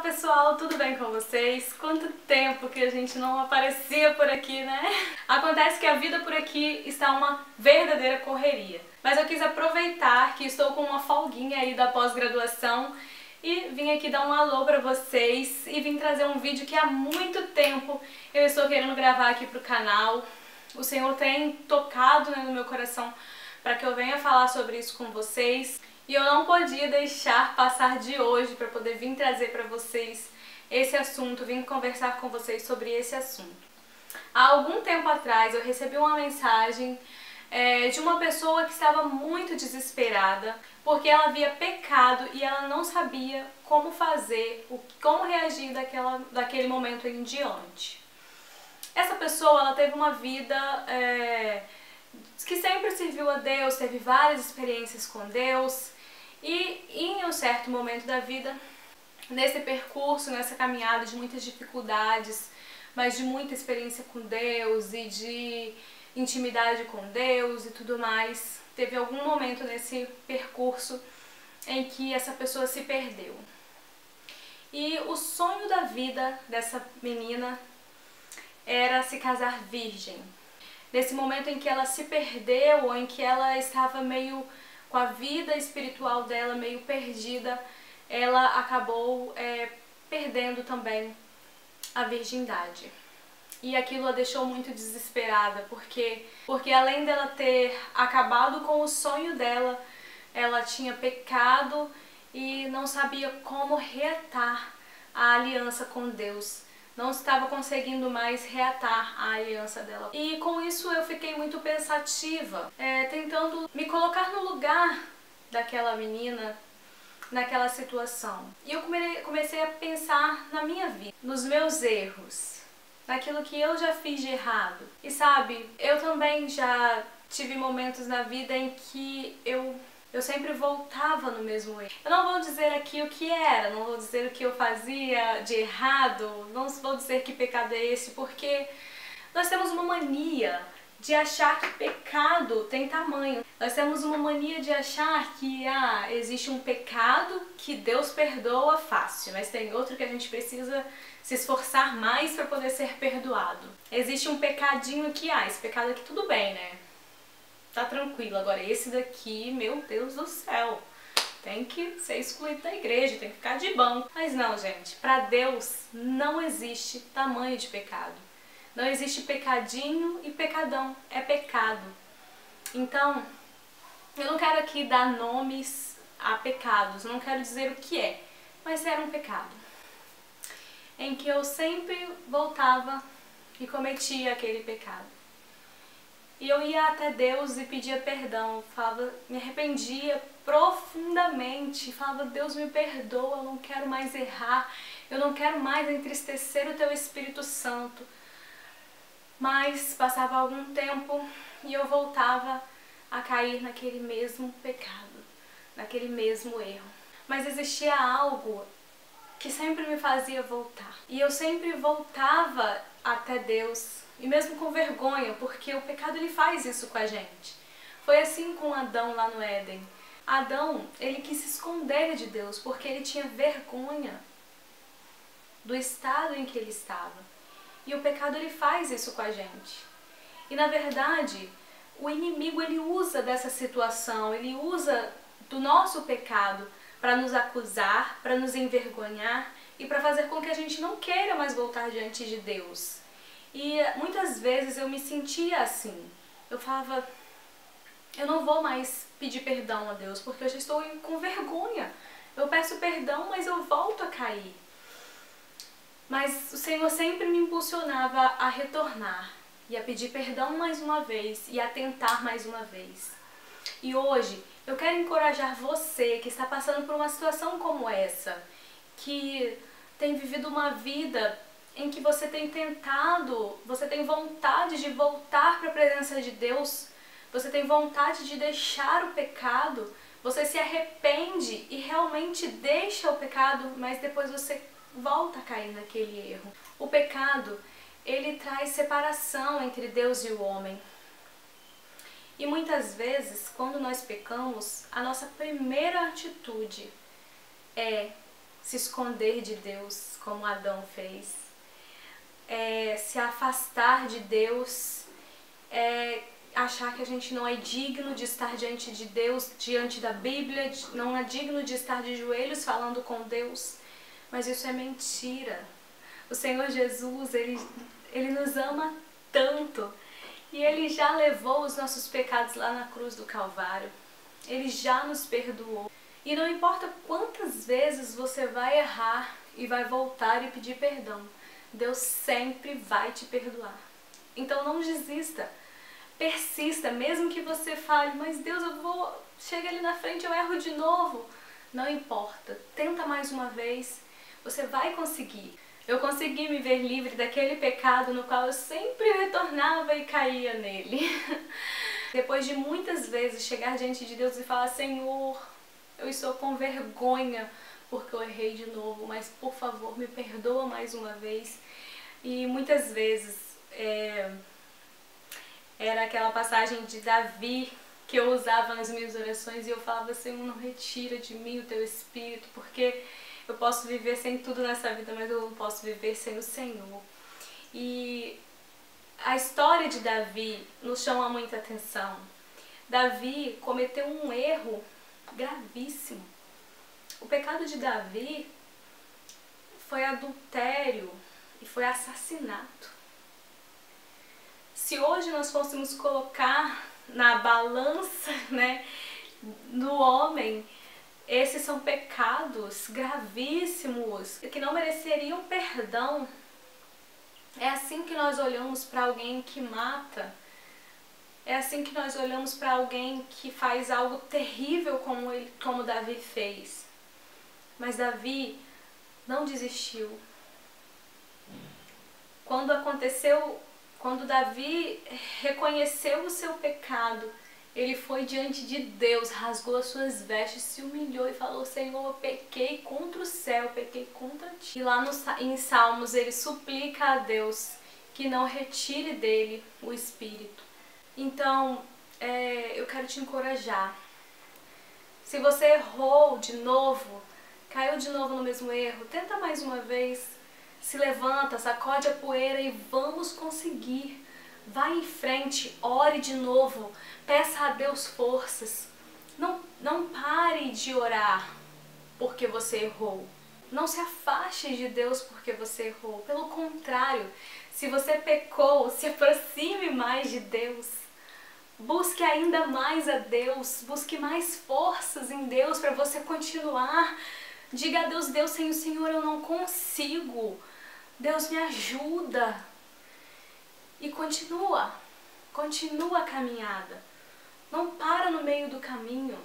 pessoal, tudo bem com vocês? Quanto tempo que a gente não aparecia por aqui, né? Acontece que a vida por aqui está uma verdadeira correria. Mas eu quis aproveitar que estou com uma folguinha aí da pós-graduação e vim aqui dar um alô pra vocês e vim trazer um vídeo que há muito tempo eu estou querendo gravar aqui pro canal. O Senhor tem tocado, no meu coração para que eu venha falar sobre isso com vocês. E eu não podia deixar passar de hoje para poder vir trazer para vocês esse assunto, vir conversar com vocês sobre esse assunto. Há algum tempo atrás eu recebi uma mensagem de uma pessoa que estava muito desesperada porque ela havia pecado e ela não sabia como fazer, como reagir daquele momento em diante. Essa pessoa ela teve uma vida que sempre serviu a Deus, teve várias experiências com Deus. E em um certo momento da vida, nesse percurso, nessa caminhada de muitas dificuldades, mas de muita experiência com Deus e de intimidade com Deus e tudo mais, teve algum momento nesse percurso em que essa pessoa se perdeu. E o sonho da vida dessa menina era se casar virgem. Nesse momento em que ela se perdeu, ou em que ela estava meio com a vida espiritual dela meio perdida, ela acabou perdendo também a virgindade. E aquilo a deixou muito desesperada, porque além dela ter acabado com o sonho dela, ela tinha pecado e não sabia como reatar a aliança com Deus. Não estava conseguindo mais reatar a aliança dela. E com isso eu fiquei muito pensativa, tentando me colocar no lugar daquela menina, naquela situação. E eu comecei a pensar na minha vida, nos meus erros, naquilo que eu já fiz de errado. E sabe, eu também já tive momentos na vida em que eu sempre voltava no mesmo erro. Eu não vou dizer aqui o que era, não vou dizer o que eu fazia de errado, não vou dizer que pecado é esse, porque nós temos uma mania de achar que pecado tem tamanho. Nós temos uma mania de achar que existe um pecado que Deus perdoa fácil, mas tem outro que a gente precisa se esforçar mais para poder ser perdoado. Existe um pecadinho que, esse pecado aqui tudo bem, né? Tá tranquilo. Agora esse daqui, meu Deus do céu, tem que ser excluído da igreja, tem que ficar de banco. Mas não, gente, para Deus não existe tamanho de pecado. Não existe pecadinho e pecadão, é pecado. Então, eu não quero aqui dar nomes a pecados, não quero dizer o que é, mas era um pecado em que eu sempre voltava e cometia aquele pecado. E eu ia até Deus e pedia perdão, falava, me arrependia profundamente, falava, Deus me perdoa, eu não quero mais errar, eu não quero mais entristecer o Teu Espírito Santo. Mas passava algum tempo e eu voltava a cair naquele mesmo pecado, naquele mesmo erro. Mas existia algo que sempre me fazia voltar. E eu sempre voltava até Deus, e mesmo com vergonha, porque o pecado ele faz isso com a gente. Foi assim com Adão lá no Éden. Adão, ele quis se esconder de Deus porque ele tinha vergonha do estado em que ele estava. E o pecado ele faz isso com a gente. E na verdade, o inimigo ele usa dessa situação, ele usa do nosso pecado para nos acusar, para nos envergonhar e para fazer com que a gente não queira mais voltar diante de Deus. E muitas vezes eu me sentia assim. Eu falava, eu não vou mais pedir perdão a Deus porque eu já estou com vergonha. Eu peço perdão, mas eu volto a cair. Mas o Senhor sempre me impulsionava a retornar e a pedir perdão mais uma vez e a tentar mais uma vez. E hoje eu quero encorajar você que está passando por uma situação como essa, que tem vivido uma vida em que você tem tentado, você tem vontade de voltar para a presença de Deus, você tem vontade de deixar o pecado, você se arrepende e realmente deixa o pecado, mas depois você volta a cair naquele erro. O pecado, ele traz separação entre Deus e o homem. E muitas vezes, quando nós pecamos, a nossa primeira atitude é se esconder de Deus, como Adão fez, se afastar de Deus, achar que a gente não é digno de estar diante de Deus, diante da Bíblia, não é digno de estar de joelhos falando com Deus. Mas isso é mentira. O Senhor Jesus, Ele nos ama tanto. E Ele já levou os nossos pecados lá na cruz do Calvário. Ele já nos perdoou. E não importa quantas vezes você vai errar e vai voltar e pedir perdão, Deus sempre vai te perdoar. Então não desista. Persista, mesmo que você fale, mas Deus, chega ali na frente, eu erro de novo. Não importa, tenta mais uma vez, você vai conseguir. Eu consegui me ver livre daquele pecado no qual eu sempre retornava e caía nele. Depois de muitas vezes chegar diante de Deus e falar, Senhor, eu estou com vergonha porque eu errei de novo, mas por favor me perdoa mais uma vez. E muitas vezes era aquela passagem de Davi que eu usava nas minhas orações e eu falava, Senhor, não retira de mim o teu Espírito, porque eu posso viver sem tudo nessa vida, mas eu não posso viver sem o Senhor. E a história de Davi nos chama muita atenção. Davi cometeu um erro gravíssimo. O pecado de Davi foi adultério e foi assassinato. Se hoje nós fôssemos colocar na balança, do homem, esses são pecados gravíssimos que não mereceriam perdão. É assim que nós olhamos para alguém que mata. É assim que nós olhamos para alguém que faz algo terrível como Davi fez. Mas Davi não desistiu. Quando Davi reconheceu o seu pecado, ele foi diante de Deus, rasgou as suas vestes, se humilhou e falou, Senhor, eu pequei contra o céu, pequei contra ti. E lá em Salmos ele suplica a Deus que não retire dele o Espírito. Então, eu quero te encorajar. Se você errou de novo, caiu de novo no mesmo erro, tenta mais uma vez. Se levanta, sacode a poeira e vamos conseguir. Vai em frente, ore de novo, peça a Deus forças. Não pare de orar porque você errou. Não se afaste de Deus porque você errou. Pelo contrário, se você pecou, se aproxime mais de Deus. Busque ainda mais a Deus, busque mais forças em Deus para você continuar. Diga a Deus, Deus, sem o Senhor eu não consigo. Deus me ajuda. E continua a caminhada. Não para no meio do caminho.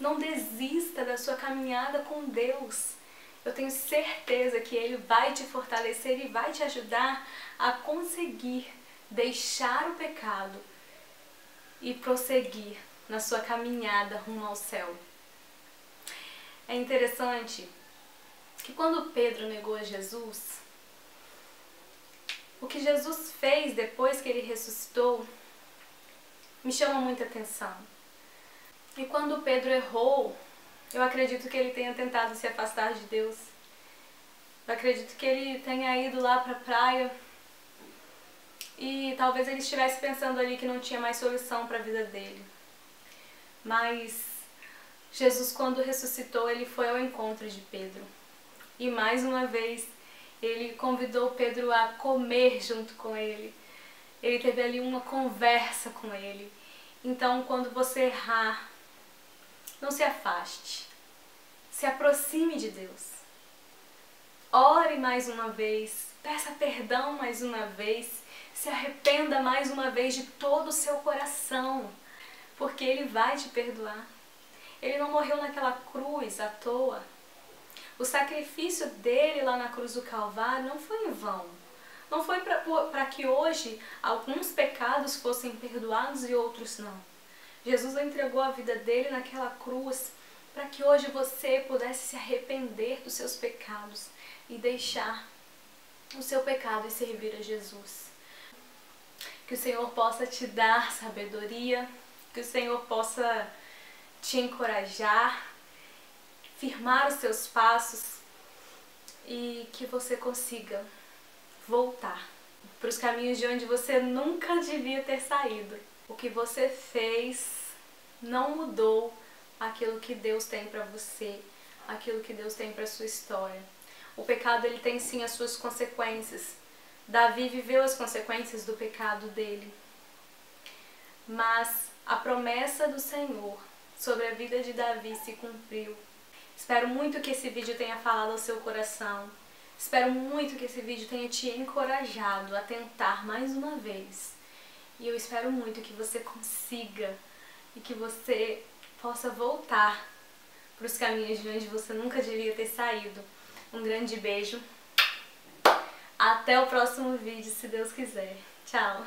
Não desista da sua caminhada com Deus. Eu tenho certeza que Ele vai te fortalecer e vai te ajudar a conseguir deixar o pecado e prosseguir na sua caminhada rumo ao céu. É interessante que quando Pedro negou a Jesus, o que Jesus fez depois que Ele ressuscitou me chama muita atenção. E quando Pedro errou, eu acredito que ele tenha tentado se afastar de Deus. Eu acredito que ele tenha ido lá para a praia e talvez ele estivesse pensando ali que não tinha mais solução para a vida dele. Mas Jesus, quando ressuscitou, Ele foi ao encontro de Pedro. E mais uma vez, Ele convidou Pedro a comer junto com Ele. Ele teve ali uma conversa com Ele. Então, quando você errar, não se afaste. Se aproxime de Deus. Ore mais uma vez. Peça perdão mais uma vez. Se arrependa mais uma vez de todo o seu coração. Porque Ele vai te perdoar. Ele não morreu naquela cruz à toa. O sacrifício dele lá na cruz do Calvário não foi em vão. Não foi para que hoje alguns pecados fossem perdoados e outros não. Jesus entregou a vida dele naquela cruz para que hoje você pudesse se arrepender dos seus pecados e deixar o seu pecado e servir a Jesus. Que o Senhor possa te dar sabedoria, que o Senhor possa te encorajar, firmar os seus passos e que você consiga voltar para os caminhos de onde você nunca devia ter saído. O que você fez não mudou aquilo que Deus tem para você, aquilo que Deus tem para sua história. O pecado, ele tem sim as suas consequências. Davi viveu as consequências do pecado dele. Mas a promessa do Senhor sobre a vida de Davi se cumpriu. Espero muito que esse vídeo tenha falado ao seu coração. Espero muito que esse vídeo tenha te encorajado a tentar mais uma vez. E eu espero muito que você consiga e que você possa voltar para os caminhos de onde você nunca devia ter saído. Um grande beijo. Até o próximo vídeo, se Deus quiser. Tchau!